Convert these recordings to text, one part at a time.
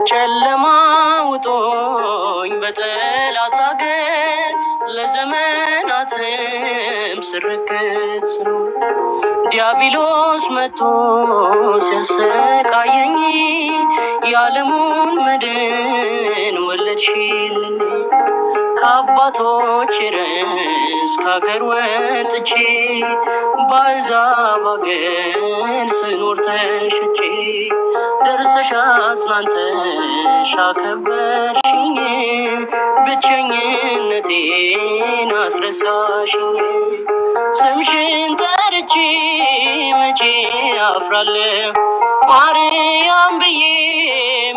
ጨለማ ውጦኝ በጠላት አገር ለዘመናትም ስርክት ስኖር ዲያብሎስ መጥቶ ሲያሰቃየኝ የዓለሙን መድን ወለድሽልኝ። ከአባቶች ርስት ከአገር ወጥቼ በአሕዛብ አገር ስኖር ተሽጬ ደርሰሽ አጽናንተሽ አከበርሽኝ፣ ብቸኝነቴን አስረሳሽኝ። ስምሽን ጠርቼ መቼ አፍራለሁ፣ ማርያም ብዬ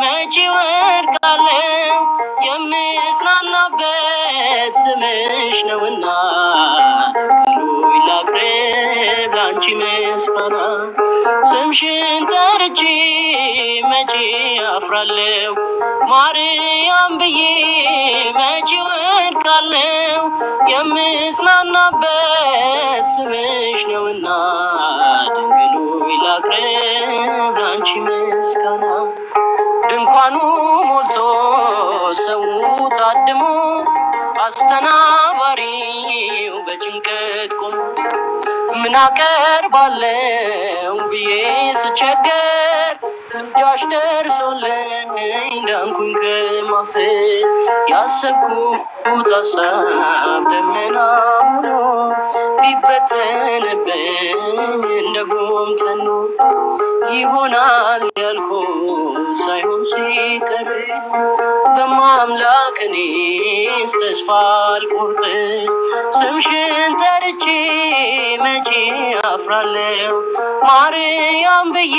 መቼ ወድቃለሁ። የምጽናናበት ስምሽ ነውና ሁሉ ላቅርብ ላንቺ ምስጋና። ስምሽን ጠርቼ መቼ አፍራለሁ፣ ማርያም ብዬ መቼ ወድቃለሁ። የምጽናናበት ስምሽ ነውና ድንግል ሆይ ላቅርብ ላንቺ ምስጋና። ድንኳኑ ሞልቶ ሰው ታድሞ አስተናባሪው በጭንቀት ቆሞ ምን አቀርባለሁ ብዬ ስቸገር እጃሽ ደርሶልኝ ዳንኩኝ ከማፈር። ያሰብኩት ሀሳብ ደመና ሆኖ ቢበተንብኝ እንደ ጉም ተኖ ይሆናል ያልኩት ሳይሆን ሲቀር በማምላክ እኔስ ተስፋ አልቆርጥም። ስምሽን ጠርቼ መቼ አፍራለሁ፣ ማርያም ብዬ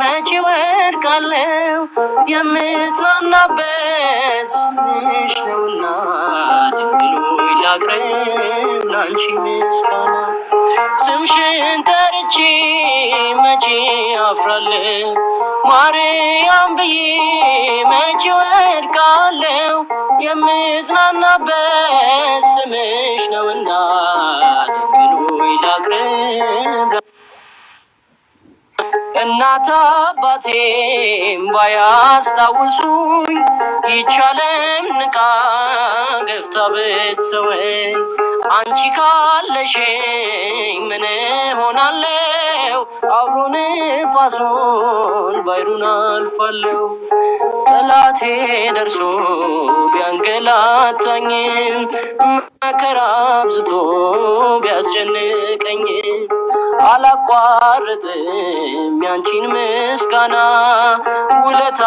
መቼ ወድቃለሁ። የምጽናናበት ስምሽ ነውና ድንግል ሆይ ላቅርብ ላንቺ ምስጋና። ስምሽን ጠርቼ መቼ አፍራለሁ፣ ማርያም ብዬ መቼ ወድቃለሁ። የምጽናናበት ስምሽ ነውና ድንግል ሆይ ላቅርብ። እናት አባቴም ባያስታውሱኝ ይህች ዓለም ንቃ ገፍታ ብትተወኝ፣ አንቺ ካለሽኝ ምን ሆናለሁ? አውሎ ንፋሱን ባሕሩን አልፋለሁ። ጠላቴ ደርሶ ቢያንገላታኝም መከራ አብዝቶ ቢያስጨንቀኝም አላቋርጥም ያንቺን ምስጋና ውለታ